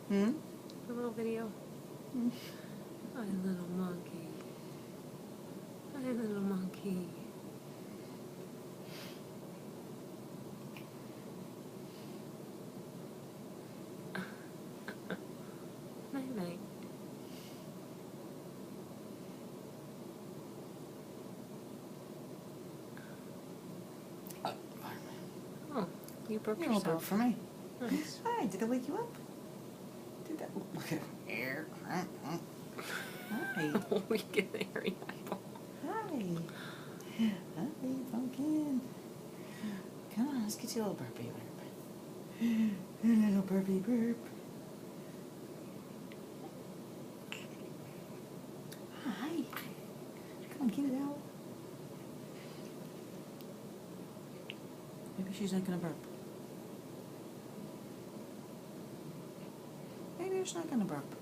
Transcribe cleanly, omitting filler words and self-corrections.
Hmm? A little video. My little monkey. My little monkey. Night night. Oh, you burped You little burp yourself. for me. Nice. Hi, did I wake you up? Did that? Look at here. Hi. Oh, we get the hairy eyeball. Hi. Hi, pumpkin. Come on, let's get you a little burpy burp. A little burpy burp. Hi. Come on, get it out. Maybe she's not gonna burp. Maybe she's not gonna burp.